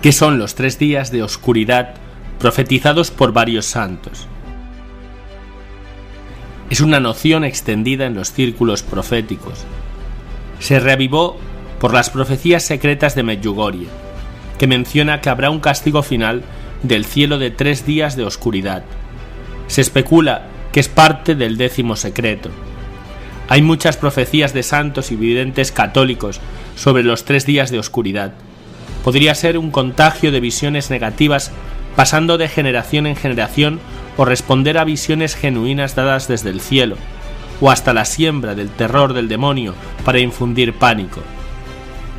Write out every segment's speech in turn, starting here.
¿Qué son los 3 días de oscuridad profetizados por varios santos? Es una noción extendida en los círculos proféticos. Se reavivó por las profecías secretas de Medjugorje, que menciona que habrá un castigo final del cielo de 3 días de oscuridad. Se especula que es parte del 10º secreto. Hay muchas profecías de santos y videntes católicos sobre los 3 días de oscuridad. Podría ser un contagio de visiones negativas pasando de generación en generación o responder a visiones genuinas dadas desde el cielo, o hasta la siembra del terror del demonio para infundir pánico.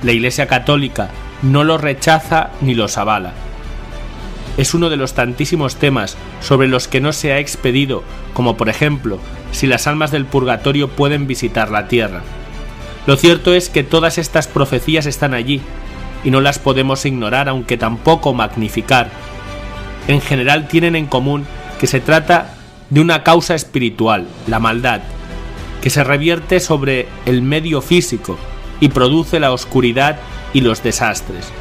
La Iglesia Católica no los rechaza ni los avala. Es uno de los tantísimos temas sobre los que no se ha expedido, como por ejemplo, si las almas del purgatorio pueden visitar la tierra. Lo cierto es que todas estas profecías están allí, y no las podemos ignorar, aunque tampoco magnificar. En general tienen en común que se trata de una causa espiritual, la maldad, que se revierte sobre el medio físico y produce la oscuridad y los desastres.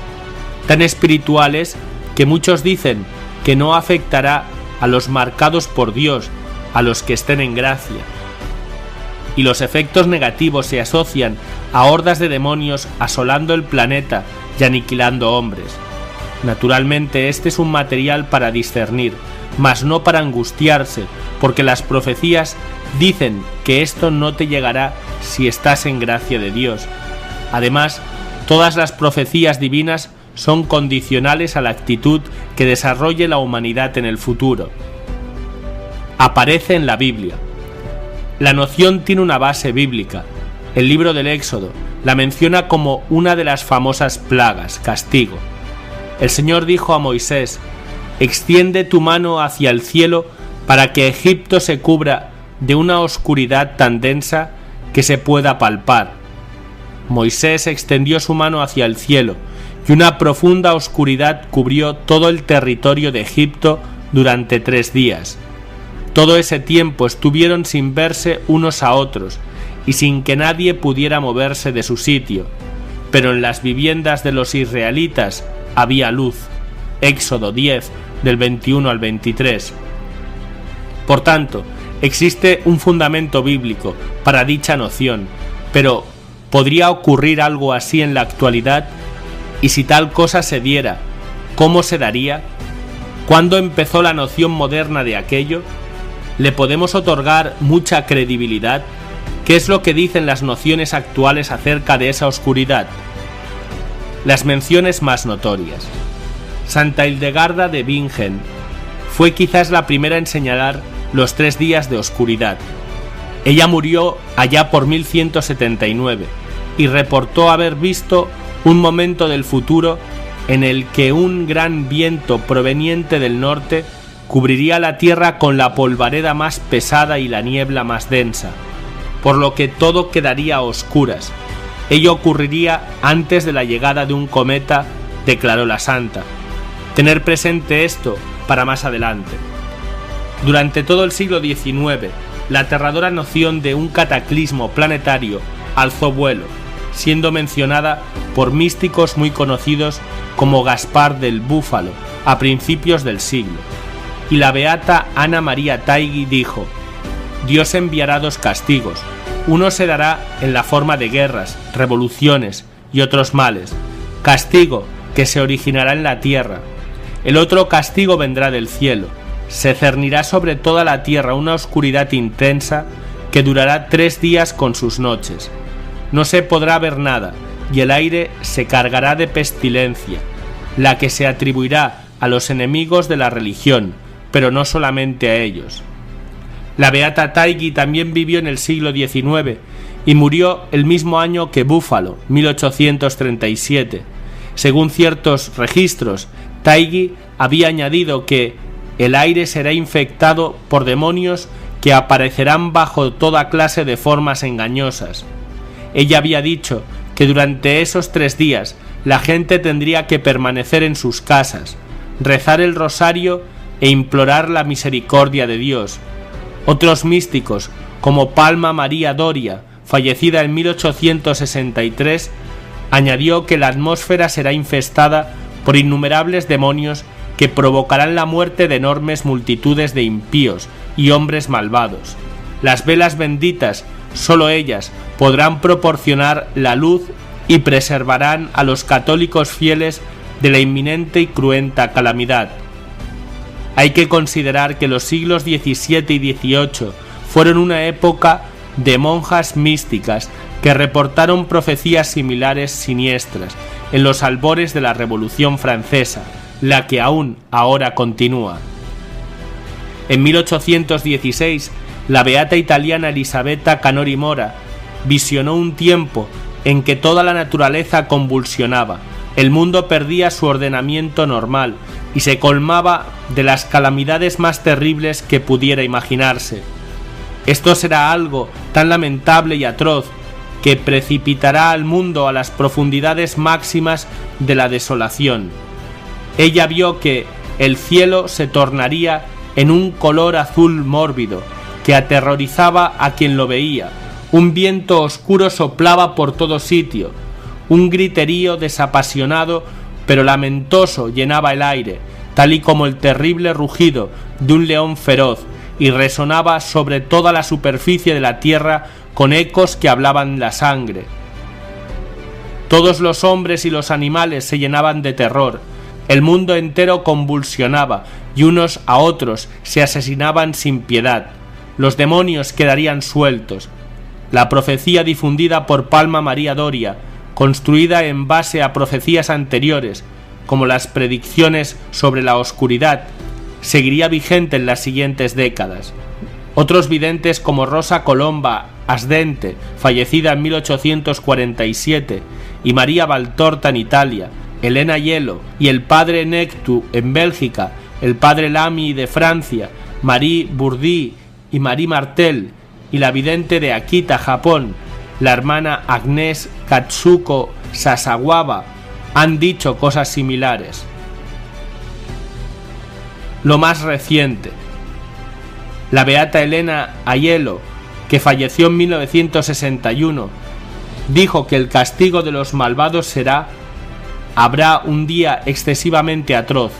Tan espirituales que muchos dicen que no afectará a los marcados por Dios, a los que estén en gracia. Y los efectos negativos se asocian a hordas de demonios asolando el planeta y aniquilando hombres. Naturalmente este es un material para discernir, mas no para angustiarse, porque las profecías dicen que esto no te llegará si estás en gracia de Dios. Además, todas las profecías divinas son condicionales a la actitud que desarrolle la humanidad en el futuro. Aparece en la Biblia. La noción tiene una base bíblica. El libro del Éxodo la menciona como una de las famosas plagas, castigo. El Señor dijo a Moisés: extiende tu mano hacia el cielo para que Egipto se cubra de una oscuridad tan densa que se pueda palpar. Moisés extendió su mano hacia el cielo y una profunda oscuridad cubrió todo el territorio de Egipto durante 3 días. Todo ese tiempo estuvieron sin verse unos a otros y sin que nadie pudiera moverse de su sitio, pero en las viviendas de los israelitas había luz. Éxodo 10, del 21 al 23. Por tanto, existe un fundamento bíblico para dicha noción, pero ¿podría ocurrir algo así en la actualidad? Y si tal cosa se diera, ¿cómo se daría? ¿Cuándo empezó la noción moderna de aquello? ¿Le podemos otorgar mucha credibilidad? ¿Qué es lo que dicen las nociones actuales acerca de esa oscuridad? Las menciones más notorias. Santa Hildegarda de Bingen fue quizás la primera en señalar los 3 días de oscuridad. Ella murió allá por 1179 y reportó haber visto un momento del futuro en el que un gran viento proveniente del norte cubriría la tierra con la polvareda más pesada y la niebla más densa, por lo que todo quedaría a oscuras. Ello ocurriría antes de la llegada de un cometa, declaró la santa. Tener presente esto para más adelante. Durante todo el siglo XIX, la aterradora noción de un cataclismo planetario alzó vuelo, siendo mencionada por místicos muy conocidos como Gaspar del Búfalo a principios del siglo. Y la beata Ana María Taigui dijo: Dios enviará 2 castigos. Uno se dará en la forma de guerras, revoluciones y otros males, castigo que se originará en la tierra. El otro castigo vendrá del cielo. Se cernirá sobre toda la tierra una oscuridad intensa que durará 3 días con sus noches. No se podrá ver nada y el aire se cargará de pestilencia, la que se atribuirá a los enemigos de la religión, pero no solamente a ellos. La beata Taigui también vivió en el siglo XIX y murió el mismo año que Búfalo, 1837. Según ciertos registros, Taigui había añadido que el aire será infectado por demonios que aparecerán bajo toda clase de formas engañosas. Ella había dicho que durante esos 3 días la gente tendría que permanecer en sus casas, rezar el rosario e implorar la misericordia de Dios. Otros místicos, como Palma María Doria, fallecida en 1863, añadió que la atmósfera será infestada por innumerables demonios que provocarán la muerte de enormes multitudes de impíos y hombres malvados. Las velas benditas, solo ellas, podrán proporcionar la luz y preservarán a los católicos fieles de la inminente y cruenta calamidad. Hay que considerar que los siglos XVII y XVIII fueron una época de monjas místicas que reportaron profecías similares siniestras en los albores de la Revolución Francesa, la que aún ahora continúa. En 1816, la beata italiana Elisabetta Canori Mora visionó un tiempo en que toda la naturaleza convulsionaba, el mundo perdía su ordenamiento normal y se colmaba de las calamidades más terribles que pudiera imaginarse. Esto será algo tan lamentable y atroz que precipitará al mundo a las profundidades máximas de la desolación. Ella vio que el cielo se tornaría en un color azul mórbido que aterrorizaba a quien lo veía. Un viento oscuro soplaba por todo sitio. Un griterío desapasionado pero lamentoso llenaba el aire, tal y como el terrible rugido de un león feroz, y resonaba sobre toda la superficie de la tierra con ecos que hablaban la sangre. Todos los hombres y los animales se llenaban de terror. El mundo entero convulsionaba y unos a otros se asesinaban sin piedad. Los demonios quedarían sueltos. La profecía difundida por Palma María Doria, construida en base a profecías anteriores, como las predicciones sobre la oscuridad, seguiría vigente en las siguientes décadas. Otros videntes como Rosa Colomba Asdente, fallecida en 1847, y María Valtorta en Italia, Elena Hielo y el padre Nectu en Bélgica, el padre Lamy de Francia, Marie Bourdi y Marie Martel, y la vidente de Akita, Japón, la hermana Agnes Katsuko Sasagawa, han dicho cosas similares. Lo más reciente, la beata Elena Aiello, que falleció en 1961, dijo que el castigo de los malvados habrá un día excesivamente atroz.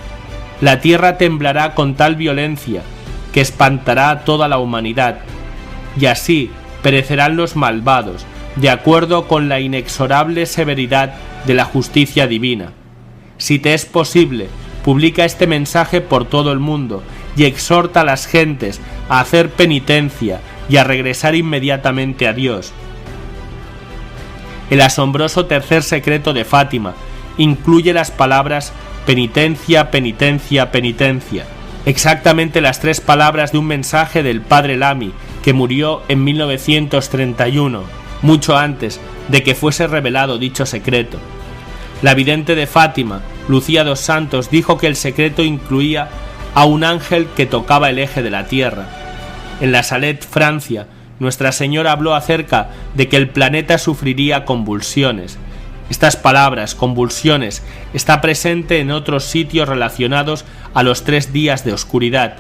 La tierra temblará con tal violencia que espantará a toda la humanidad, y así perecerán los malvados, de acuerdo con la inexorable severidad de la justicia divina. Si te es posible, publica este mensaje por todo el mundo y exhorta a las gentes a hacer penitencia y a regresar inmediatamente a Dios. El asombroso tercer secreto de Fátima incluye las palabras penitencia, penitencia, penitencia, exactamente las 3 palabras de un mensaje del padre Lamy, que murió en 1931, mucho antes de que fuese revelado dicho secreto. La vidente de Fátima, Lucía dos Santos, dijo que el secreto incluía a un ángel que tocaba el eje de la tierra. En La Salette, Francia, Nuestra Señora habló acerca de que el planeta sufriría convulsiones. Estas palabras, convulsiones, está presente en otros sitios relacionados a los 3 días de oscuridad.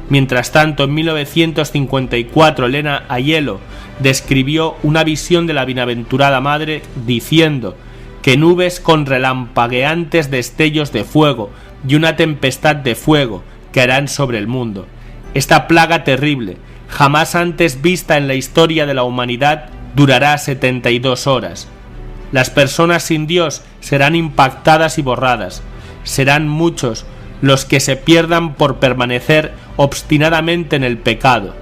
Mientras tanto, en 1954, Elena Aiello describió una visión de la Bienaventurada Madre diciendo que nubes con relampagueantes destellos de fuego y una tempestad de fuego caerán sobre el mundo. Esta plaga terrible, jamás antes vista en la historia de la humanidad, durará 72 horas. Las personas sin Dios serán impactadas y borradas. Serán muchos los que se pierdan por permanecer obstinadamente en el pecado.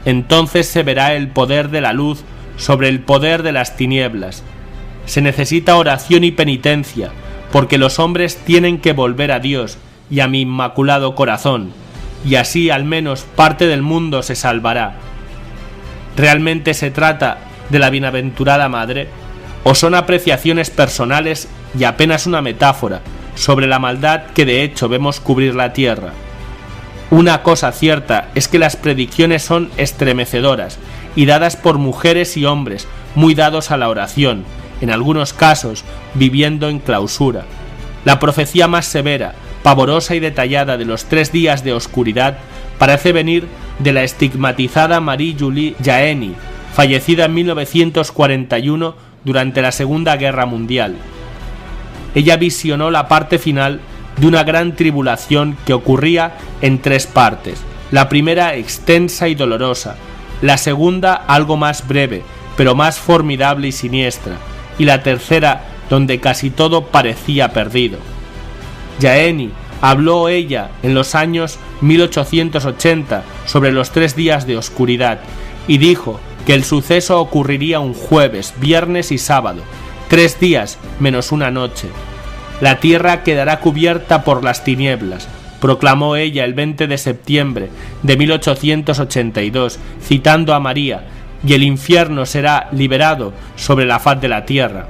Entonces se verá el poder de la luz sobre el poder de las tinieblas. Se necesita oración y penitencia, porque los hombres tienen que volver a Dios y a mi inmaculado corazón, y así al menos parte del mundo se salvará. ¿Realmente se trata de la Bienaventurada Madre? ¿O son apreciaciones personales y apenas una metáfora sobre la maldad que de hecho vemos cubrir la tierra? Una cosa cierta es que las predicciones son estremecedoras y dadas por mujeres y hombres muy dados a la oración, en algunos casos viviendo en clausura. La profecía más severa, pavorosa y detallada de los 3 días de oscuridad parece venir de la estigmatizada Marie-Julie Jahenny, fallecida en 1941 durante la Segunda Guerra Mundial. ella visionó la parte final de una gran tribulación que ocurría en 3 partes. La primera extensa y dolorosa, la segunda algo más breve, pero más formidable y siniestra, y la tercera donde casi todo parecía perdido. Jaeni habló ella en los años 1880 sobre los 3 días de oscuridad y dijo que el suceso ocurriría un jueves, viernes y sábado, 3 días menos una noche. La tierra quedará cubierta por las tinieblas, proclamó ella el 20 de septiembre de 1882, citando a María, y el infierno será liberado sobre la faz de la tierra.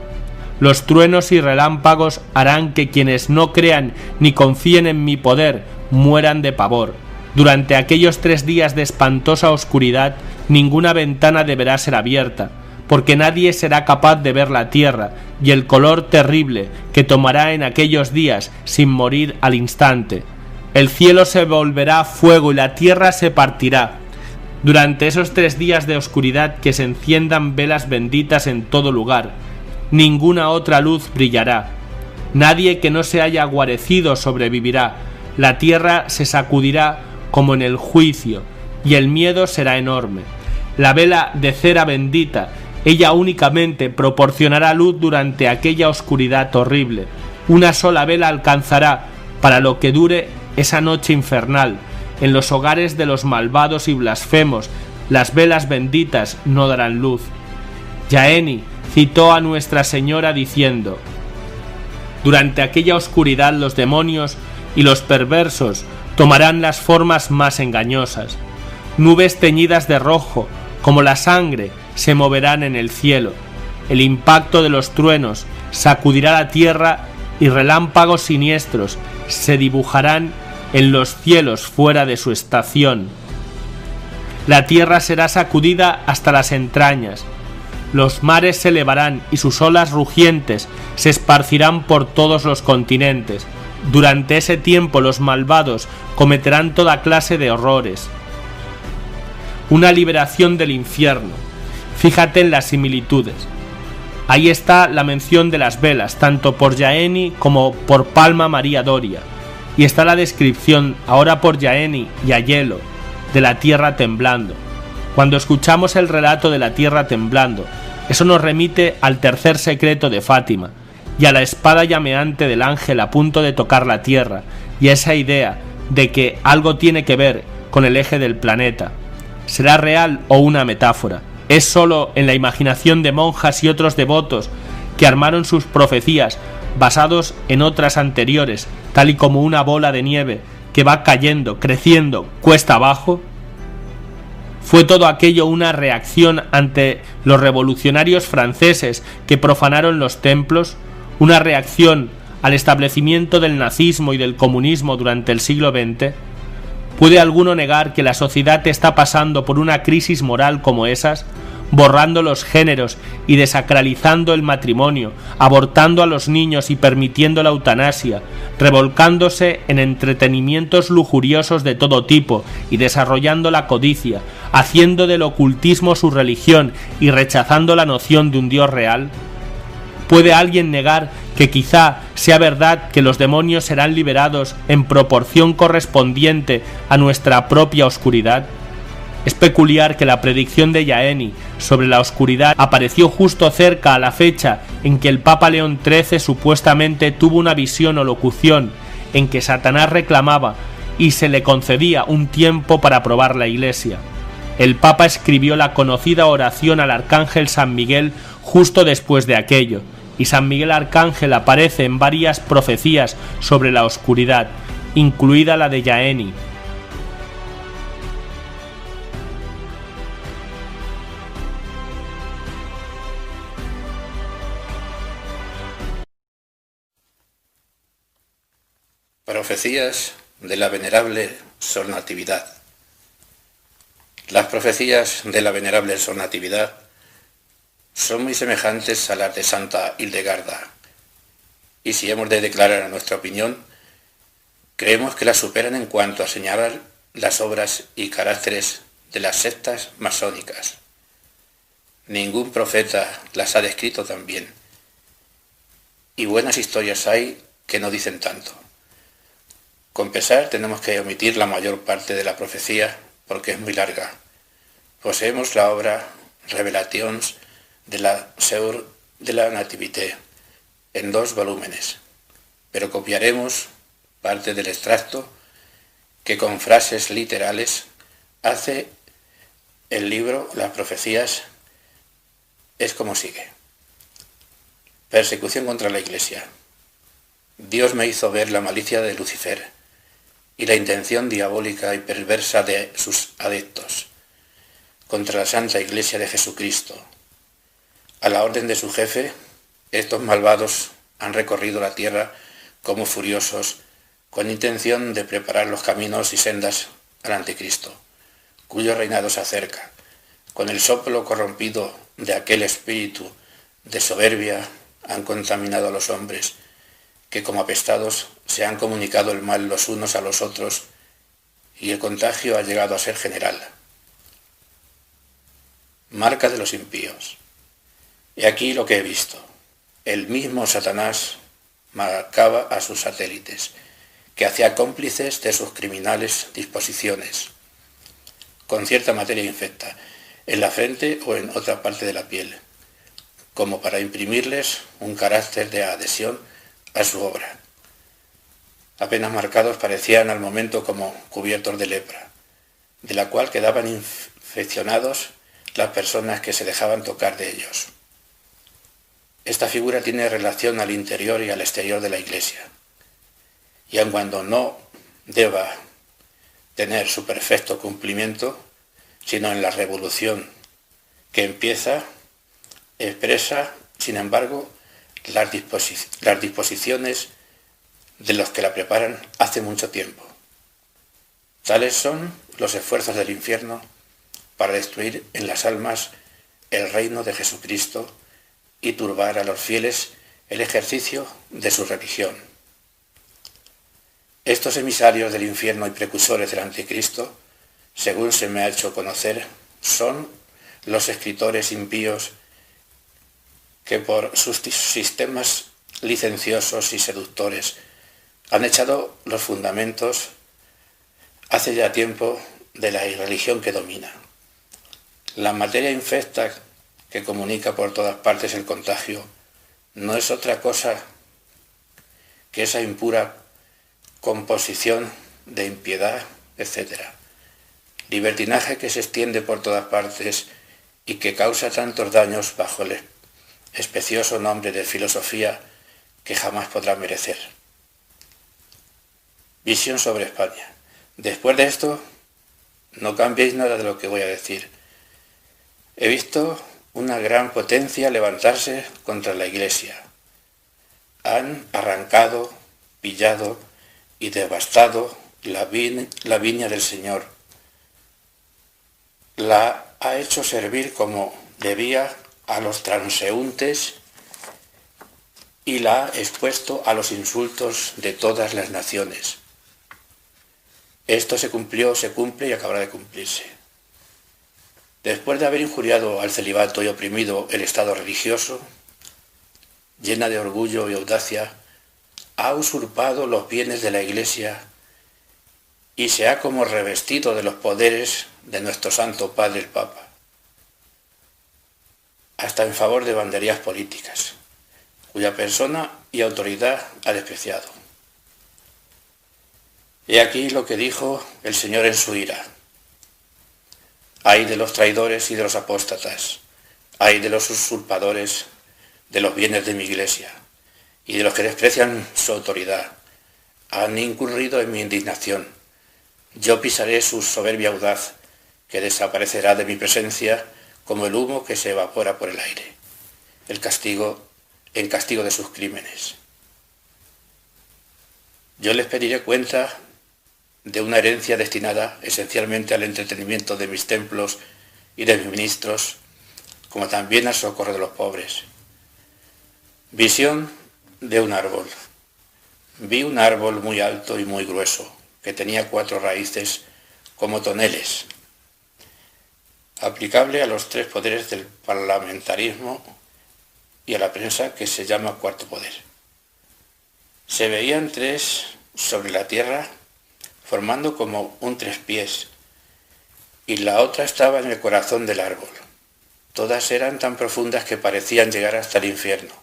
Los truenos y relámpagos harán que quienes no crean ni confíen en mi poder mueran de pavor. Durante aquellos 3 días de espantosa oscuridad, ninguna ventana deberá ser abierta, porque nadie será capaz de ver la tierra y el color terrible que tomará en aquellos días sin morir al instante. El cielo se volverá fuego y la tierra se partirá. Durante esos 3 días de oscuridad que se enciendan velas benditas en todo lugar. Ninguna otra luz brillará. Nadie que no se haya guarecido sobrevivirá. La tierra se sacudirá como en el juicio, y el miedo será enorme. La vela de cera bendita, ella únicamente proporcionará luz durante aquella oscuridad horrible. Una sola vela alcanzará para lo que dure esa noche infernal. En los hogares de los malvados y blasfemos, las velas benditas no darán luz. Jaeni citó a Nuestra Señora diciendo: durante aquella oscuridad los demonios y los perversos tomarán las formas más engañosas. Nubes teñidas de rojo, como la sangre, se moverán en el cielo. El impacto de los truenos sacudirá la tierra y relámpagos siniestros se dibujarán en los cielos fuera de su estación. La tierra será sacudida hasta las entrañas. Los mares se elevarán y sus olas rugientes se esparcirán por todos los continentes. Durante ese tiempo los malvados cometerán toda clase de horrores. Una liberación del infierno. Fíjate en las similitudes. Ahí está la mención de las velas, tanto por Jaeni como por Palma María Doria. Y está la descripción, ahora por Jaeni y Aiello, de la tierra temblando. Cuando escuchamos el relato de la tierra temblando, eso nos remite al tercer secreto de Fátima y a la espada llameante del ángel a punto de tocar la tierra, y a esa idea de que algo tiene que ver con el eje del planeta. ¿Será real o una metáfora? ¿Es solo en la imaginación de monjas y otros devotos que armaron sus profecías basados en otras anteriores, tal y como una bola de nieve que va cayendo, creciendo, cuesta abajo? ¿Fue todo aquello una reacción ante los revolucionarios franceses que profanaron los templos? ¿Una reacción al establecimiento del nazismo y del comunismo durante el siglo XX? ¿Puede alguno negar que la sociedad está pasando por una crisis moral como esas, borrando los géneros y desacralizando el matrimonio, abortando a los niños y permitiendo la eutanasia, revolcándose en entretenimientos lujuriosos de todo tipo y desarrollando la codicia, haciendo del ocultismo su religión y rechazando la noción de un Dios real? ¿Puede alguien negar que quizá sea verdad que los demonios serán liberados en proporción correspondiente a nuestra propia oscuridad? Es peculiar que la predicción de Jaeni sobre la oscuridad apareció justo cerca a la fecha en que el Papa León XIII supuestamente tuvo una visión o locución en que Satanás reclamaba y se le concedía un tiempo para probar la Iglesia. El Papa escribió la conocida oración al Arcángel San Miguel justo después de aquello, y San Miguel Arcángel aparece en varias profecías sobre la oscuridad, incluida la de Jaeni. Profecías de la Venerable Sor Natividad. Las profecías de la Venerable Sor Natividad son muy semejantes a las de Santa Hildegarda, y si hemos de declarar nuestra opinión, creemos que las superan en cuanto a señalar las obras y caracteres de las sectas masónicas. Ningún profeta las ha descrito tan bien, y buenas historias hay que no dicen tanto. Con pesar tenemos que omitir la mayor parte de la profecía porque es muy larga. Poseemos la obra Revelations de la Sœur de la Nativité en 2 volúmenes, pero copiaremos parte del extracto que con frases literales hace el libro Las profecías. Es como sigue. Persecución contra la Iglesia. Dios me hizo ver la malicia de Lucifer y la intención diabólica y perversa de sus adeptos contra la Santa Iglesia de Jesucristo. A la orden de su jefe, estos malvados han recorrido la tierra como furiosos, con intención de preparar los caminos y sendas al Anticristo, cuyo reinado se acerca, con el soplo corrompido de aquel espíritu de soberbia han contaminado a los hombres, que como apestados se han comunicado el mal los unos a los otros, y el contagio ha llegado a ser general. Marca de los impíos. He aquí lo que he visto. El mismo Satanás marcaba a sus satélites, que hacía cómplices de sus criminales disposiciones, con cierta materia infecta, en la frente o en otra parte de la piel, como para imprimirles un carácter de adhesión a su obra. Apenas marcados parecían al momento como cubiertos de lepra, de la cual quedaban infeccionados las personas que se dejaban tocar de ellos. Esta figura tiene relación al interior y al exterior de la Iglesia, y aun cuando no deba tener su perfecto cumplimiento, sino en la revolución que empieza, expresa, sin embargo, las disposiciones de los que la preparan hace mucho tiempo. Tales son los esfuerzos del infierno para destruir en las almas el reino de Jesucristo y turbar a los fieles el ejercicio de su religión. Estos emisarios del infierno y precursores del Anticristo, según se me ha hecho conocer, son los escritores impíos que por sus sistemas licenciosos y seductores han echado los fundamentos hace ya tiempo de la irreligión que domina. La materia infecta que comunica por todas partes el contagio no es otra cosa que esa impura composición de impiedad, etc. Libertinaje que se extiende por todas partes y que causa tantos daños bajo el especioso nombre de filosofía que jamás podrá merecer. Visión sobre España. Después de esto, no cambiéis nada de lo que voy a decir. He visto una gran potencia levantarse contra la Iglesia. Han arrancado, pillado y devastado la viña del Señor. La ha hecho servir como debía a los transeúntes y la ha expuesto a los insultos de todas las naciones. Esto se cumplió, se cumple y acabará de cumplirse. Después de haber injuriado al celibato y oprimido el Estado religioso, llena de orgullo y audacia, ha usurpado los bienes de la Iglesia y se ha como revestido de los poderes de nuestro Santo Padre el Papa, hasta en favor de banderías políticas, cuya persona y autoridad ha despreciado. He aquí lo que dijo el Señor en su ira. Ay de los traidores y de los apóstatas, ay de los usurpadores de los bienes de mi Iglesia y de los que desprecian su autoridad. Han incurrido en mi indignación. Yo pisaré su soberbia audaz, que desaparecerá de mi presencia como el humo que se evapora por el aire, en castigo de sus crímenes. Yo les pediré cuenta de una herencia destinada esencialmente al entretenimiento de mis templos y de mis ministros, como también al socorro de los pobres. Visión de un árbol. Vi un árbol muy alto y muy grueso, que tenía 4 raíces como toneles, aplicable a los 3 poderes del parlamentarismo y a la prensa, que se llama cuarto poder. Se veían tres sobre la tierra, formando como un trespiés, y la otra estaba en el corazón del árbol. Todas eran tan profundas que parecían llegar hasta el infierno.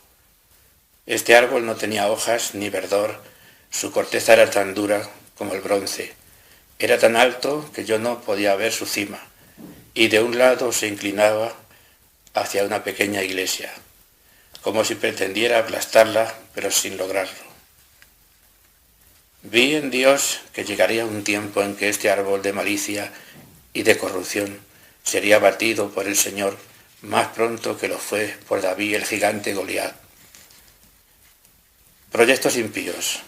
Este árbol no tenía hojas ni verdor, su corteza era tan dura como el bronce. Era tan alto que yo no podía ver su cima, y de un lado se inclinaba hacia una pequeña iglesia, como si pretendiera aplastarla, pero sin lograrlo. Vi en Dios que llegaría un tiempo en que este árbol de malicia y de corrupción sería batido por el Señor más pronto que lo fue por David el gigante Goliat. Proyectos impíos.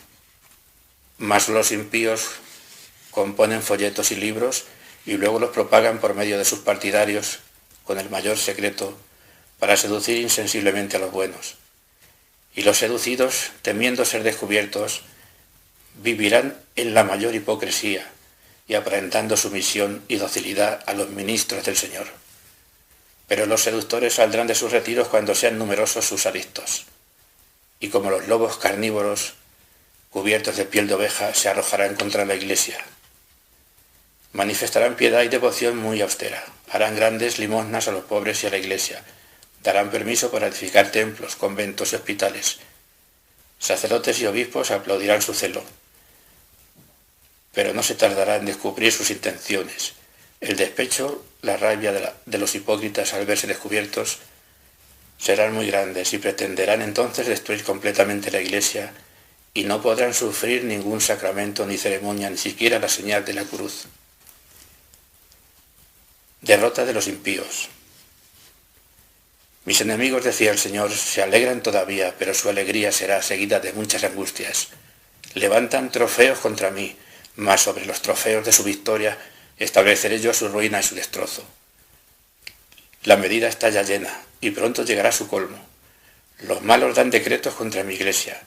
Mas los impíos componen folletos y libros y luego los propagan por medio de sus partidarios con el mayor secreto para seducir insensiblemente a los buenos. Y los seducidos, temiendo ser descubiertos, vivirán en la mayor hipocresía y aparentando sumisión y docilidad a los ministros del Señor. Pero los seductores saldrán de sus retiros cuando sean numerosos sus adictos, y como los lobos carnívoros, cubiertos de piel de oveja, se arrojarán contra la iglesia. Manifestarán piedad y devoción muy austera, harán grandes limosnas a los pobres y a la iglesia, darán permiso para edificar templos, conventos y hospitales. Sacerdotes y obispos aplaudirán su celo, pero no se tardará en descubrir sus intenciones. El despecho, la rabia de los hipócritas al verse descubiertos serán muy grandes y pretenderán entonces destruir completamente la iglesia y no podrán sufrir ningún sacramento ni ceremonia, ni siquiera la señal de la cruz. Derrota de los impíos. Mis enemigos, decía el Señor, se alegran todavía, pero su alegría será seguida de muchas angustias. Levantan trofeos contra mí, mas sobre los trofeos de su victoria estableceré yo su ruina y su destrozo. La medida está ya llena, y pronto llegará su colmo. Los malos dan decretos contra mi iglesia,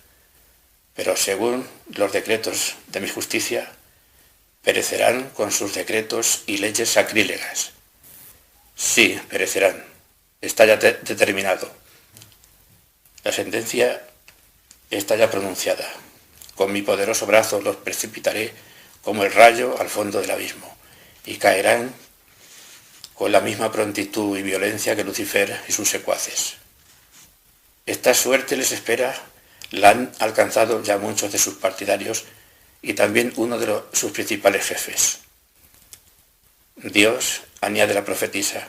pero según los decretos de mi justicia, perecerán con sus decretos y leyes sacrílegas. Sí, perecerán. Está ya determinado. La sentencia está ya pronunciada. Con mi poderoso brazo los precipitaré como el rayo al fondo del abismo, y caerán con la misma prontitud y violencia que Lucifer y sus secuaces. Esta suerte les espera, la han alcanzado ya muchos de sus partidarios y también uno de sus principales jefes. Dios, añade la profetisa,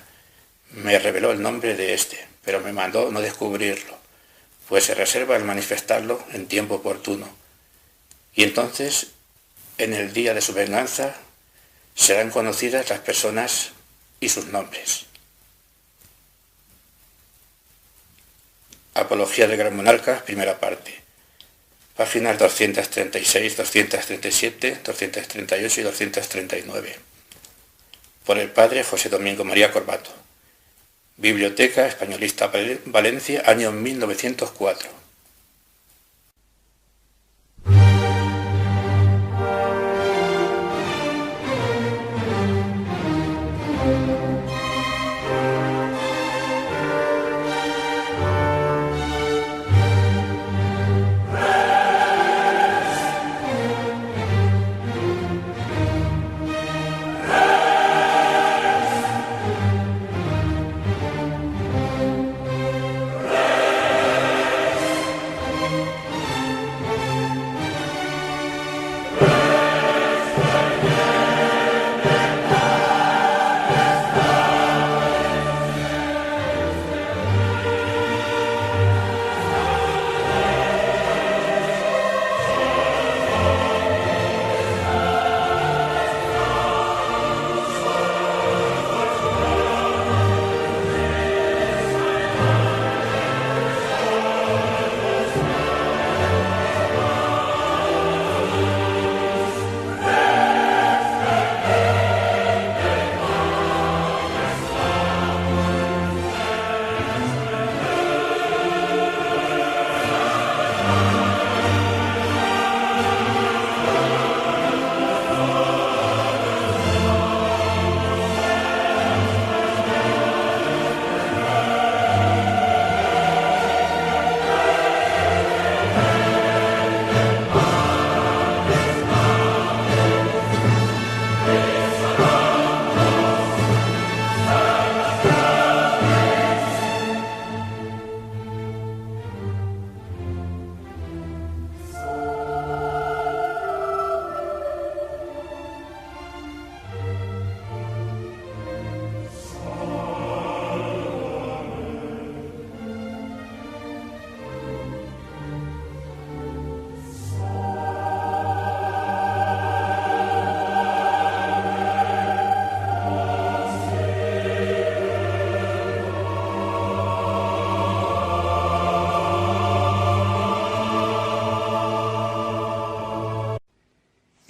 me reveló el nombre de éste, pero me mandó no descubrirlo, pues se reserva el manifestarlo en tiempo oportuno. Y entonces, en el día de su venganza, serán conocidas las personas y sus nombres. Apología del Gran Monarca, primera parte. Páginas 236, 237, 238 y 239. Por el padre José Domingo María Corbato. Biblioteca Españolista Valencia, año 1904.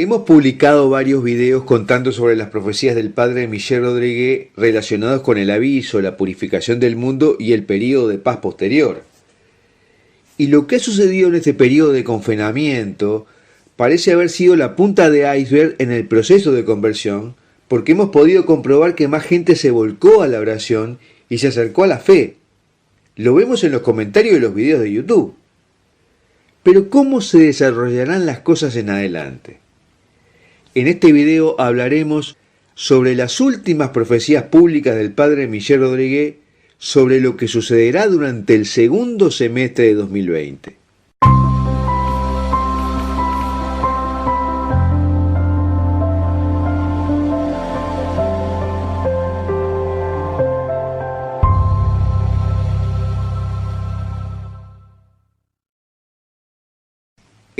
Hemos publicado varios videos contando sobre las profecías del padre Michel Rodriguez relacionados con el aviso, la purificación del mundo y el período de paz posterior. Y lo que ha sucedido en este período de confinamiento parece haber sido la punta de iceberg en el proceso de conversión, porque hemos podido comprobar que más gente se volcó a la oración y se acercó a la fe. Lo vemos en los comentarios de los videos de YouTube. Pero ¿cómo se desarrollarán las cosas en adelante? En este video hablaremos sobre las últimas profecías públicas del padre Michel Rodriguez sobre lo que sucederá durante el segundo semestre de 2020.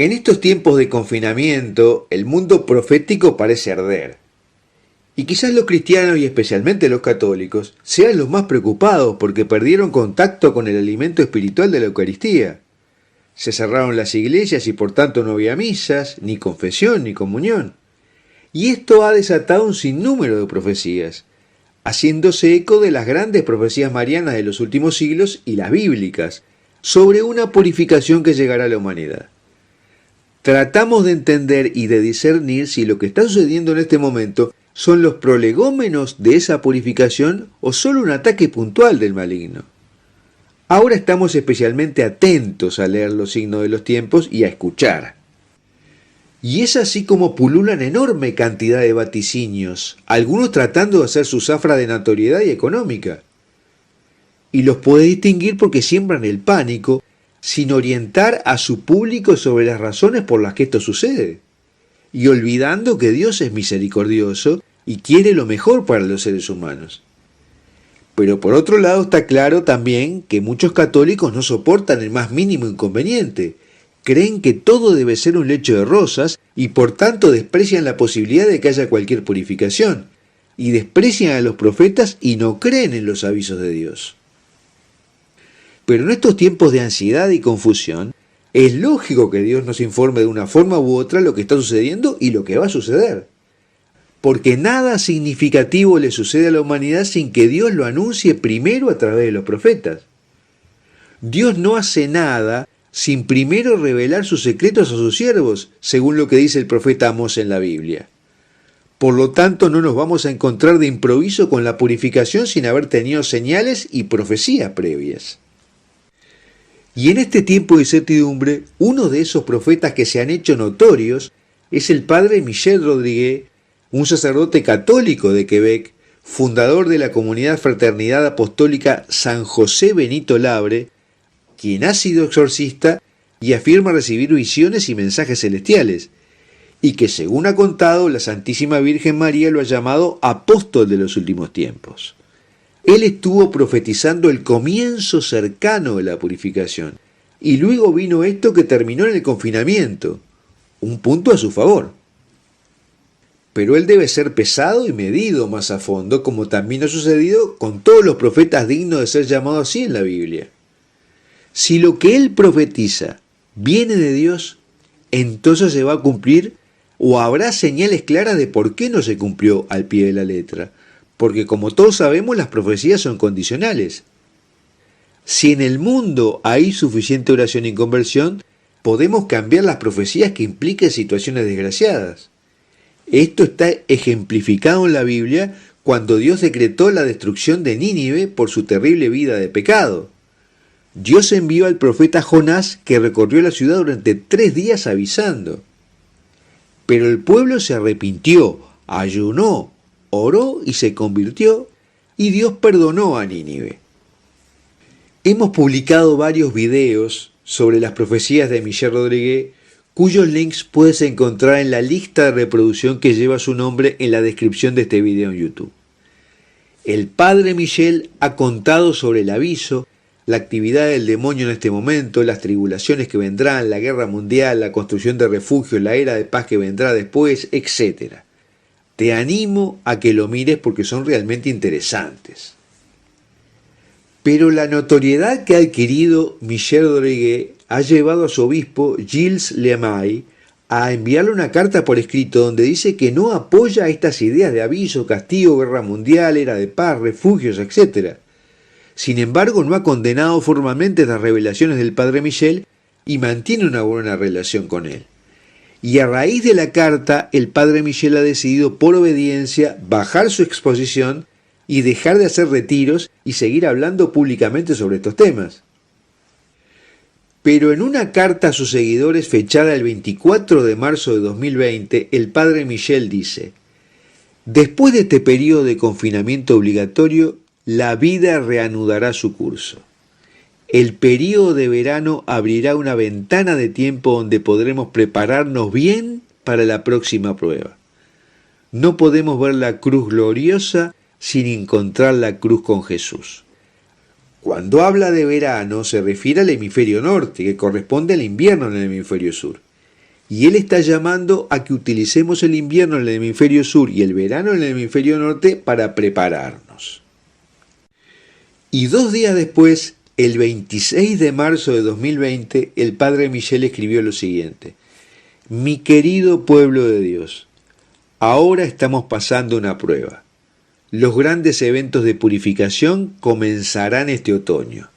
En estos tiempos de confinamiento, el mundo profético parece arder. Y quizás los cristianos, y especialmente los católicos, sean los más preocupados porque perdieron contacto con el alimento espiritual de la Eucaristía. Se cerraron las iglesias y por tanto no había misas, ni confesión, ni comunión. Y esto ha desatado un sinnúmero de profecías, haciéndose eco de las grandes profecías marianas de los últimos siglos y las bíblicas, sobre una purificación que llegará a la humanidad. Tratamos de entender y de discernir si lo que está sucediendo en este momento son los prolegómenos de esa purificación o solo un ataque puntual del maligno. Ahora estamos especialmente atentos a leer los signos de los tiempos y a escuchar. Y es así como pululan enorme cantidad de vaticinios, algunos tratando de hacer su zafra de notoriedad y económica. Y los puede distinguir porque siembran el pánico, sin orientar a su público sobre las razones por las que esto sucede, y olvidando que Dios es misericordioso y quiere lo mejor para los seres humanos. Pero por otro lado está claro también que muchos católicos no soportan el más mínimo inconveniente, creen que todo debe ser un lecho de rosas y por tanto desprecian la posibilidad de que haya cualquier purificación, y desprecian a los profetas y no creen en los avisos de Dios. Pero en estos tiempos de ansiedad y confusión, es lógico que Dios nos informe de una forma u otra lo que está sucediendo y lo que va a suceder. Porque nada significativo le sucede a la humanidad sin que Dios lo anuncie primero a través de los profetas. Dios no hace nada sin primero revelar sus secretos a sus siervos, según lo que dice el profeta Amós en la Biblia. Por lo tanto, no nos vamos a encontrar de improviso con la purificación sin haber tenido señales y profecías previas. Y en este tiempo de incertidumbre, uno de esos profetas que se han hecho notorios es el padre Michel Rodriguez, un sacerdote católico de Quebec, fundador de la comunidad Fraternidad Apostólica San José Benito Labre, quien ha sido exorcista y afirma recibir visiones y mensajes celestiales, y que según ha contado la Santísima Virgen María lo ha llamado apóstol de los últimos tiempos. Él estuvo profetizando el comienzo cercano de la purificación, y luego vino esto que terminó en el confinamiento, un punto a su favor. Pero él debe ser pesado y medido más a fondo, como también ha sucedido con todos los profetas dignos de ser llamados así en la Biblia. Si lo que él profetiza viene de Dios, entonces se va a cumplir o habrá señales claras de por qué no se cumplió al pie de la letra. Porque como todos sabemos, las profecías son condicionales. Si en el mundo hay suficiente oración y conversión, podemos cambiar las profecías que impliquen situaciones desgraciadas. Esto está ejemplificado en la Biblia cuando Dios decretó la destrucción de Nínive por su terrible vida de pecado. Dios envió al profeta Jonás que recorrió la ciudad durante 3 días avisando. Pero el pueblo se arrepintió, ayunó, oró y se convirtió, y Dios perdonó a Nínive. Hemos publicado varios videos sobre las profecías de Michel Rodriguez, cuyos links puedes encontrar en la lista de reproducción que lleva su nombre en la descripción de este video en YouTube. El padre Michel ha contado sobre el aviso, la actividad del demonio en este momento, las tribulaciones que vendrán, la guerra mundial, la construcción de refugios, la era de paz que vendrá después, etc. Te animo a que lo mires porque son realmente interesantes. Pero la notoriedad que ha adquirido Michel Rodriguez ha llevado a su obispo, Gilles Lemay, a enviarle una carta por escrito donde dice que no apoya estas ideas de aviso, castigo, guerra mundial, era de paz, refugios, etc. Sin embargo, no ha condenado formalmente las revelaciones del padre Michel y mantiene una buena relación con él. Y a raíz de la carta, el padre Michel ha decidido, por obediencia, bajar su exposición y dejar de hacer retiros y seguir hablando públicamente sobre estos temas. Pero en una carta a sus seguidores fechada el 24 de marzo de 2020, el padre Michel dice: después de este periodo de confinamiento obligatorio, la vida reanudará su curso. El periodo de verano abrirá una ventana de tiempo donde podremos prepararnos bien para la próxima prueba. No podemos ver la cruz gloriosa sin encontrar la cruz con Jesús. Cuando habla de verano se refiere al hemisferio norte, que corresponde al invierno en el hemisferio sur. Y él está llamando a que utilicemos el invierno en el hemisferio sur y el verano en el hemisferio norte para prepararnos. Y 2 días después, el 26 de marzo de 2020, el padre Michel escribió lo siguiente: mi querido pueblo de Dios, ahora estamos pasando una prueba. Los grandes eventos de purificación comenzarán este otoño.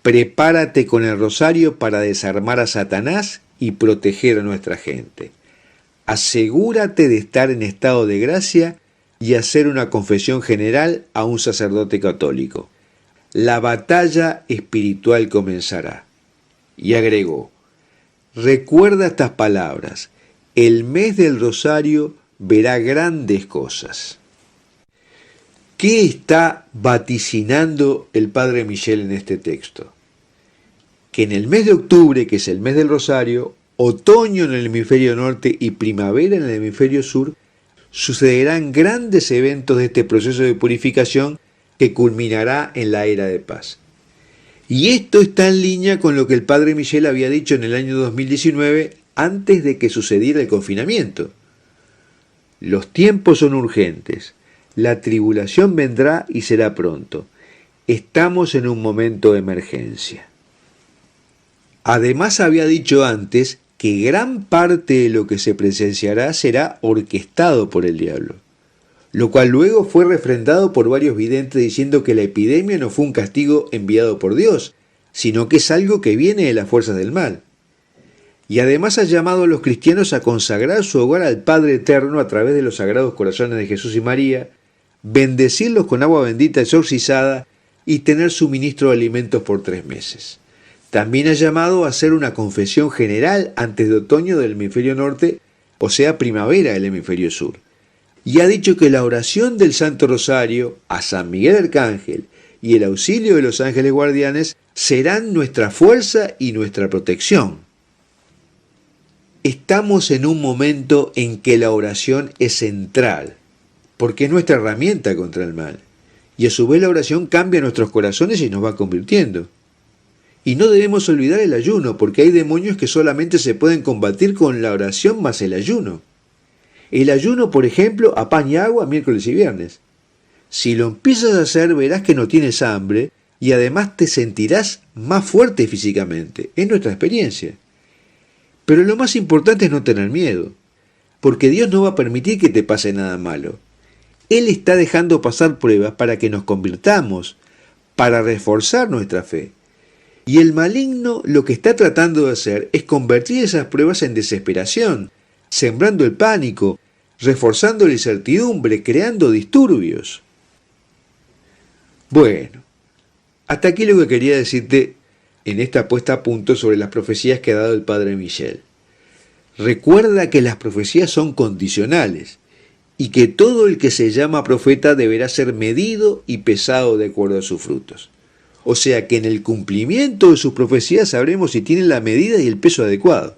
Prepárate con el rosario para desarmar a Satanás y proteger a nuestra gente. Asegúrate de estar en estado de gracia y hacer una confesión general a un sacerdote católico. La batalla espiritual comenzará. Y agregó: recuerda estas palabras, el mes del rosario verá grandes cosas. ¿Qué está vaticinando el padre Michel en este texto? Que en el mes de octubre, que es el mes del rosario, otoño en el hemisferio norte y primavera en el hemisferio sur, sucederán grandes eventos de este proceso de purificación que culminará en la era de paz. Y esto está en línea con lo que el padre Michel había dicho en el año 2019, antes de que sucediera el confinamiento. Los tiempos son urgentes. La tribulación vendrá y será pronto. Estamos en un momento de emergencia. Además había dicho antes que gran parte de lo que se presenciará será orquestado por el diablo, lo cual luego fue refrendado por varios videntes diciendo que la epidemia no fue un castigo enviado por Dios, sino que es algo que viene de las fuerzas del mal. Y además ha llamado a los cristianos a consagrar su hogar al Padre Eterno a través de los sagrados corazones de Jesús y María, bendecirlos con agua bendita exorcizada y tener suministro de alimentos por 3 meses. También ha llamado a hacer una confesión general antes de otoño del hemisferio norte, o sea, primavera del hemisferio sur. Y ha dicho que la oración del Santo Rosario, a San Miguel Arcángel y el auxilio de los ángeles guardianes serán nuestra fuerza y nuestra protección. Estamos en un momento en que la oración es central, porque es nuestra herramienta contra el mal. Y a su vez la oración cambia nuestros corazones y nos va convirtiendo. Y no debemos olvidar el ayuno, porque hay demonios que solamente se pueden combatir con la oración más el ayuno. El ayuno, por ejemplo, a pan y agua miércoles y viernes. Si lo empiezas a hacer, verás que no tienes hambre y además te sentirás más fuerte físicamente. Es nuestra experiencia. Pero lo más importante es no tener miedo, porque Dios no va a permitir que te pase nada malo. Él está dejando pasar pruebas para que nos convirtamos, para reforzar nuestra fe. Y el maligno lo que está tratando de hacer es convertir esas pruebas en desesperación, sembrando el pánico, reforzando la incertidumbre, creando disturbios. Bueno, hasta aquí lo que quería decirte en esta puesta a punto sobre las profecías que ha dado el padre Michel. Recuerda que las profecías son condicionales y que todo el que se llama profeta deberá ser medido y pesado de acuerdo a sus frutos. O sea que en el cumplimiento de sus profecías sabremos si tienen la medida y el peso adecuado.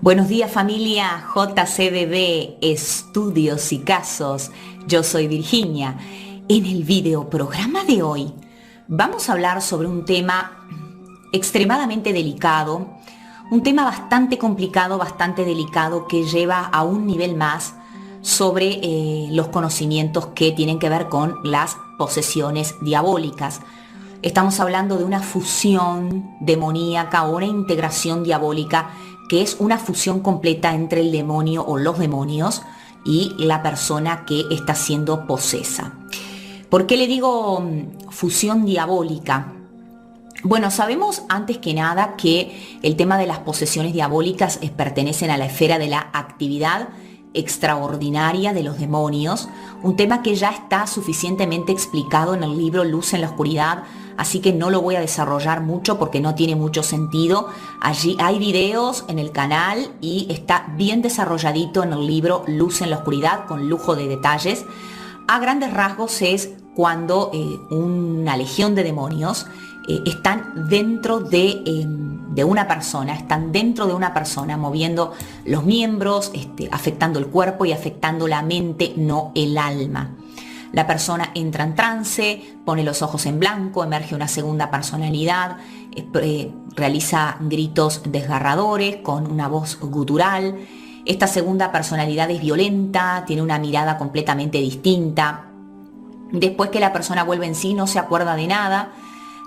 Buenos días familia JCBB, Estudios y Casos. Yo soy Virginia. En el videoprograma de hoy vamos a hablar sobre un tema extremadamente delicado, un tema bastante complicado, bastante delicado que lleva a un nivel más sobre los conocimientos que tienen que ver con las posesiones diabólicas. Estamos hablando de una fusión demoníaca o una integración diabólica, que es una fusión completa entre el demonio o los demonios y la persona que está siendo posesa. ¿Por qué le digo fusión diabólica? Bueno, sabemos antes que nada que el tema de las posesiones diabólicas pertenecen a la esfera de la actividad extraordinaria de los demonios, un tema que ya está suficientemente explicado en el libro Luz en la Oscuridad, así que no lo voy a desarrollar mucho porque no tiene mucho sentido. Allí hay videos en el canal y está bien desarrolladito en el libro Luz en la Oscuridad con lujo de detalles. A grandes rasgos es cuando una legión de demonios están dentro de una persona, moviendo los miembros, afectando el cuerpo y afectando la mente, no el alma. La persona entra en trance, pone los ojos en blanco, emerge una segunda personalidad, realiza gritos desgarradores con una voz gutural. Esta segunda personalidad es violenta, tiene una mirada completamente distinta. Después que la persona vuelve en sí, no se acuerda de nada.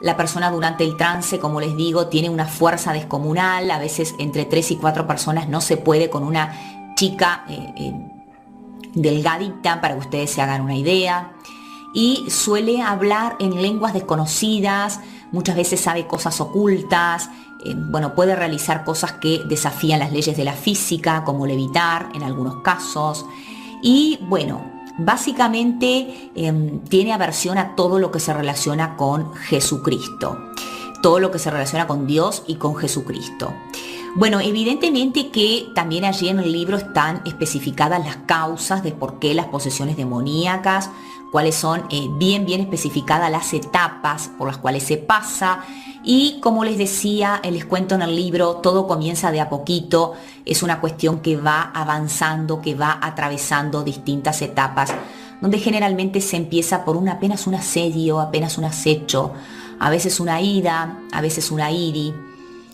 La persona durante el trance, como les digo, tiene una fuerza descomunal. A veces entre 3 y 4 personas no se puede con una chica delgadita, para que ustedes se hagan una idea. Y suele hablar en lenguas desconocidas, muchas veces sabe cosas ocultas. Puede realizar cosas que desafían las leyes de la física, como levitar en algunos casos. Y básicamente tiene aversión a todo lo que se relaciona con Jesucristo, todo lo que se relaciona con Dios y con Jesucristo. Evidentemente que también allí en el libro están especificadas las causas de por qué las posesiones demoníacas, cuáles son bien especificadas las etapas por las cuales se pasa. Y como les decía, les cuento en el libro, todo comienza de a poquito, es una cuestión que va avanzando, que va atravesando distintas etapas, donde generalmente se empieza por apenas un asedio, apenas un acecho, a veces una ida, a veces una iri,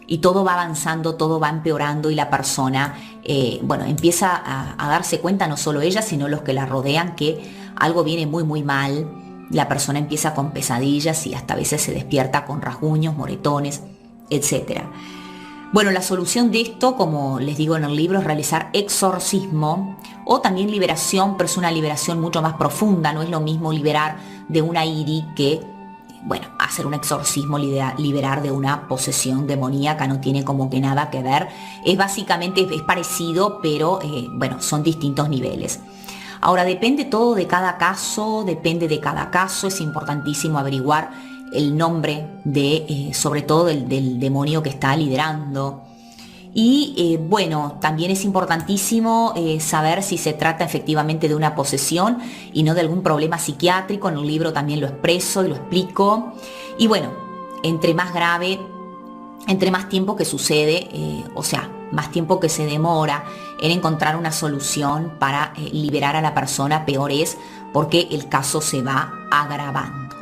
y todo va avanzando, todo va empeorando y la persona empieza a darse cuenta, no solo ella, sino los que la rodean, que algo viene muy mal. La persona empieza con pesadillas y hasta a veces se despierta con rasguños, moretones, etc. La solución de esto, como les digo en el libro, es realizar exorcismo o también liberación, pero es una liberación mucho más profunda. No es lo mismo liberar de una iri que, hacer un exorcismo, liberar de una posesión demoníaca. No tiene como que nada que ver. Es parecido, pero son distintos niveles. Ahora, depende todo de cada caso, es importantísimo averiguar el nombre sobre todo del demonio que está liderando. Y también es importantísimo saber si se trata efectivamente de una posesión y no de algún problema psiquiátrico. En el libro también lo expreso y lo explico. Y entre más grave, entre más tiempo que sucede, más tiempo que se demora en encontrar una solución para liberar a la persona, peor es, porque el caso se va agravando.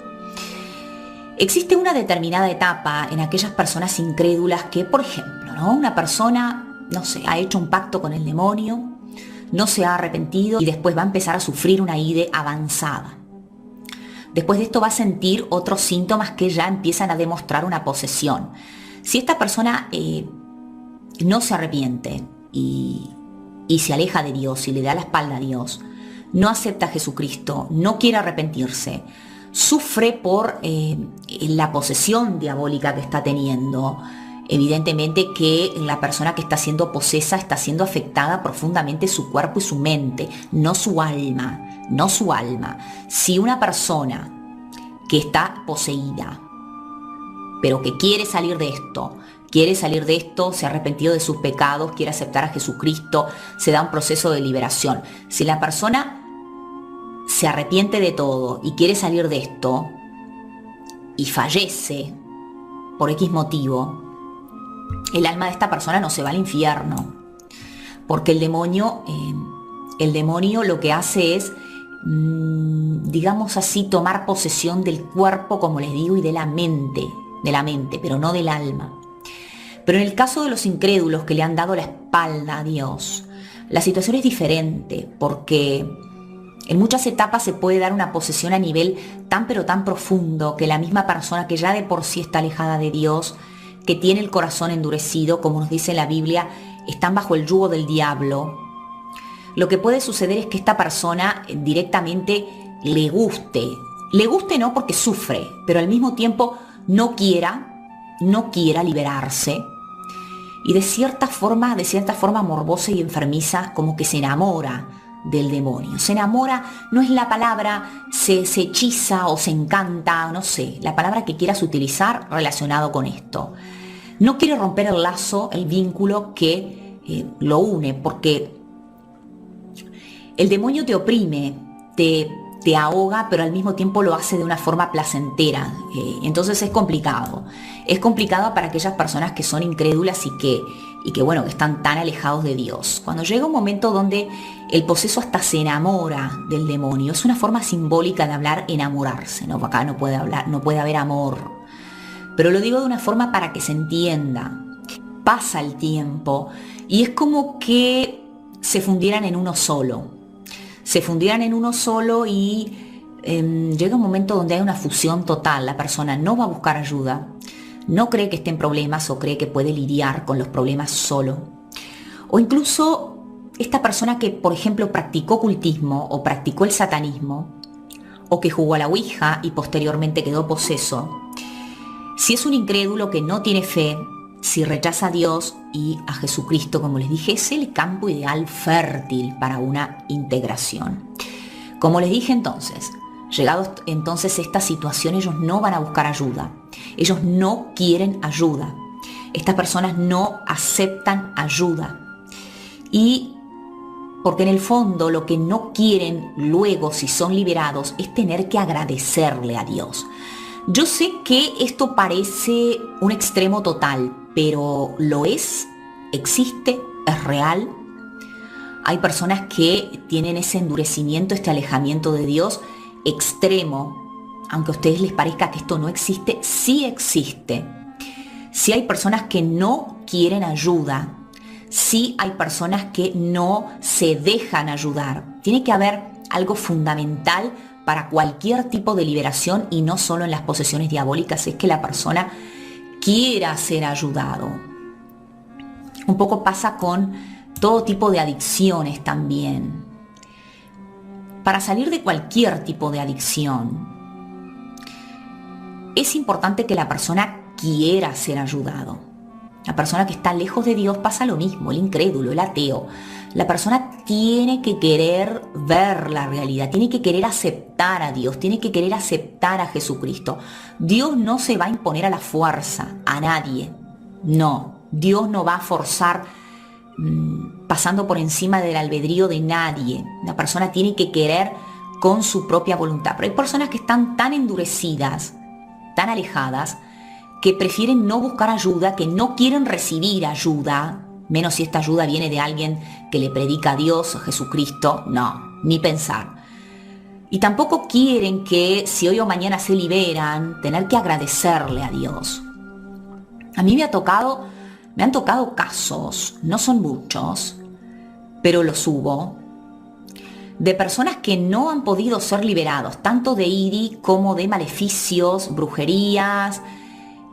Existe una determinada etapa en aquellas personas incrédulas que, por ejemplo, una persona, ha hecho un pacto con el demonio, no se ha arrepentido y después va a empezar a sufrir una ide avanzada. Después de esto va a sentir otros síntomas que ya empiezan a demostrar una posesión. Si esta persona no se arrepiente y se aleja de Dios y le da la espalda a Dios, no acepta a Jesucristo, no quiere arrepentirse, sufre por la posesión diabólica que está teniendo, evidentemente que la persona que está siendo posesa está siendo afectada profundamente su cuerpo y su mente, no su alma. Si una persona que está poseída, pero que quiere salir de esto, se ha arrepentido de sus pecados, quiere aceptar a Jesucristo, se da un proceso de liberación. Si la persona se arrepiente de todo y quiere salir de esto y fallece por X motivo, el alma de esta persona no se va al infierno, porque el demonio lo que hace es, digamos así, tomar posesión del cuerpo, como les digo, y de la mente, pero no del alma. Pero en el caso de los incrédulos que le han dado la espalda a Dios, la situación es diferente, porque En muchas etapas se puede dar una posesión a nivel tan pero tan profundo que la misma persona que ya de por sí está alejada de Dios, que tiene el corazón endurecido, como nos dice la Biblia, están bajo el yugo del diablo. Lo que puede suceder es que esta persona directamente le guste no porque sufre, pero al mismo tiempo no quiera liberarse. Y de cierta forma morbosa y enfermiza, como que se enamora del demonio. Se enamora, no es la palabra, se hechiza o se encanta, no sé, la palabra que quieras utilizar relacionado con esto. No quiere romper el lazo, el vínculo que lo une, porque el demonio te oprime, te ahoga, pero al mismo tiempo lo hace de una forma placentera. Entonces es complicado. Es complicado para aquellas personas que son incrédulas y que están tan alejados de Dios. Cuando llega un momento donde el poseso hasta se enamora del demonio, es una forma simbólica de hablar enamorarse, ¿no? Acá no puede haber amor. Pero lo digo de una forma para que se entienda. Pasa el tiempo y es como que se fundieran en uno solo. Y llega un momento donde hay una fusión total. La persona no va a buscar ayuda, no cree que esté en problemas o cree que puede lidiar con los problemas solo. O incluso esta persona que, por ejemplo, practicó ocultismo o practicó el satanismo o que jugó a la ouija y posteriormente quedó poseso, si es un incrédulo que no tiene fe, si rechaza a Dios y a Jesucristo, como les dije, es el campo ideal fértil para una integración. Como les dije entonces, llegados entonces a esta situación, ellos no van a buscar ayuda. Ellos no quieren ayuda. Estas personas no aceptan ayuda. Y porque en el fondo lo que no quieren luego, si son liberados, es tener que agradecerle a Dios. Yo sé que esto parece un extremo total, pero lo es, existe, es real. Hay personas que tienen ese endurecimiento, este alejamiento de Dios extremo. Aunque a ustedes les parezca que esto no existe, sí existe. Sí hay personas que no quieren ayuda. Sí hay personas que no se dejan ayudar. Tiene que haber algo fundamental para cualquier tipo de liberación y no solo en las posesiones diabólicas, es que la persona quiera ser ayudado. Un poco pasa con todo tipo de adicciones también. Para salir de cualquier tipo de adicción, es importante que la persona quiera ser ayudado. La persona que está lejos de Dios pasa lo mismo, el incrédulo, el ateo. La persona tiene que querer ver la realidad, tiene que querer aceptar a Dios, tiene que querer aceptar a Jesucristo. Dios no se va a imponer a la fuerza, a nadie. No, Dios no va a forzar pasando por encima del albedrío de nadie. La persona tiene que querer con su propia voluntad. Pero hay personas que están tan endurecidas, tan alejadas, que prefieren no buscar ayuda, que no quieren recibir ayuda, menos si esta ayuda viene de alguien que le predica a Dios, a Jesucristo, no, ni pensar. Y tampoco quieren que si hoy o mañana se liberan, tener que agradecerle a Dios. A mí me han tocado casos, no son muchos, pero los hubo, de personas que no han podido ser liberados, tanto de IRI como de maleficios, brujerías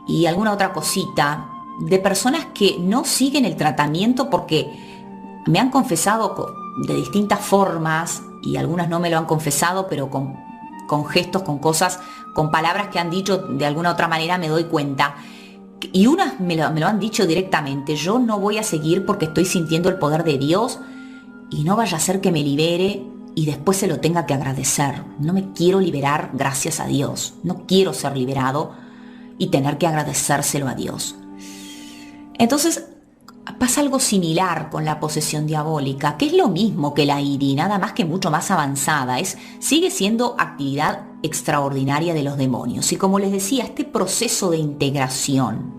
y alguna otra cosita, de personas que no siguen el tratamiento porque me han confesado de distintas formas, y algunas no me lo han confesado, pero con gestos, con cosas, con palabras que han dicho de alguna otra manera me doy cuenta. Y unas me lo han dicho directamente: yo no voy a seguir porque estoy sintiendo el poder de Dios y no vaya a ser que me libere y después se lo tenga que agradecer. No me quiero liberar gracias a Dios, no quiero ser liberado y tener que agradecérselo a Dios. Entonces pasa algo similar con la posesión diabólica, que es lo mismo que la IRI, nada más que mucho más avanzada. Sigue siendo actividad extraordinaria de los demonios. Y como les decía, este proceso de integración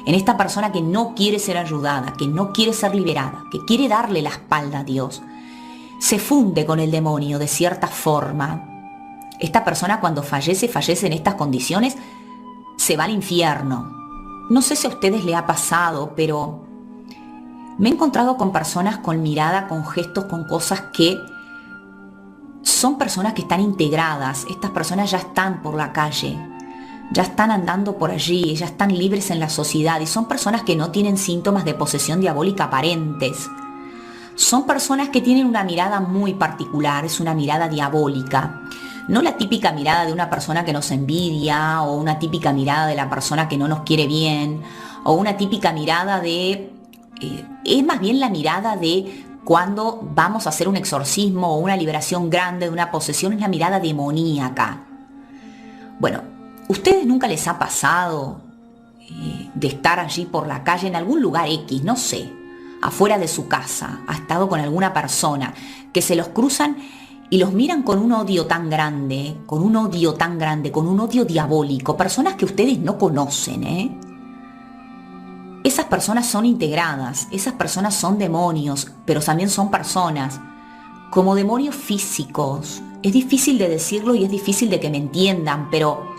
en esta persona que no quiere ser ayudada, que no quiere ser liberada, que quiere darle la espalda a Dios, se funde con el demonio de cierta forma. Esta persona, cuando fallece en estas condiciones, se va al infierno. No sé si a ustedes les ha pasado, pero me he encontrado con personas con mirada, con gestos, con cosas que son personas que están integradas. Estas personas ya están por la calle, ya están andando por allí, ya están libres en la sociedad y son personas que no tienen síntomas de posesión diabólica aparentes. Son personas que tienen una mirada muy particular, es una mirada diabólica. No la típica mirada de una persona que nos envidia, o una típica mirada de la persona que no nos quiere bien, o una típica mirada de... es más bien la mirada de cuando vamos a hacer un exorcismo o una liberación grande de una posesión, es la mirada demoníaca. Bueno, ¿ustedes nunca les ha pasado de estar allí por la calle, en algún lugar X, no sé, afuera de su casa, ha estado con alguna persona, que se los cruzan y los miran con un odio tan grande, con un odio diabólico, personas que ustedes no conocen, Esas personas son integradas, esas personas son demonios, pero también son personas, como demonios físicos. Es difícil de decirlo y es difícil de que me entiendan, pero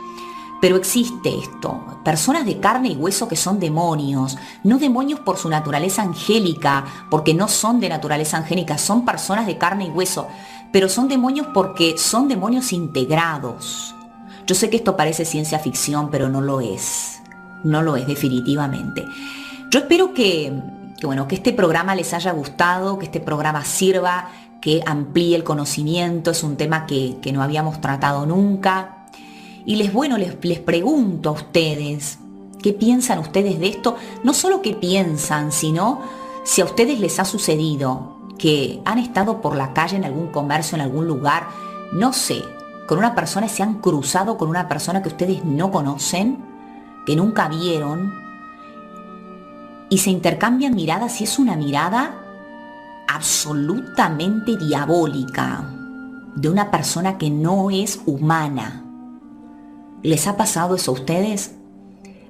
existe esto. Personas de carne y hueso que son demonios, no demonios por su naturaleza angélica, porque no son de naturaleza angélica, son personas de carne y hueso, pero son demonios porque son demonios integrados. Yo sé que esto parece ciencia ficción, pero no lo es. No lo es definitivamente. Yo espero que este programa les haya gustado, que este programa sirva, que amplíe el conocimiento. Es un tema que no habíamos tratado nunca. Y les pregunto a ustedes, ¿qué piensan ustedes de esto? No solo qué piensan, sino si a ustedes les ha sucedido que han estado por la calle, en algún comercio, en algún lugar, no sé, con una persona y se han cruzado con una persona que ustedes no conocen, que nunca vieron, y se intercambian miradas y es una mirada absolutamente diabólica de una persona que no es humana. ¿Les ha pasado eso a ustedes?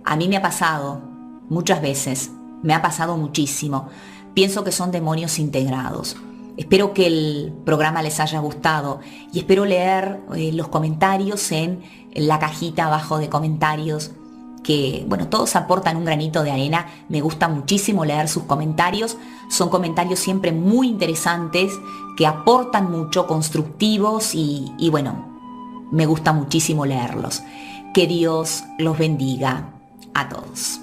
A mí me ha pasado muchas veces, me ha pasado muchísimo. Pienso que son demonios integrados. Espero que el programa les haya gustado y espero leer los comentarios en la cajita abajo de comentarios, que todos aportan un granito de arena. Me gusta muchísimo leer sus comentarios, son comentarios siempre muy interesantes, que aportan mucho, constructivos y me gusta muchísimo leerlos. Que Dios los bendiga a todos.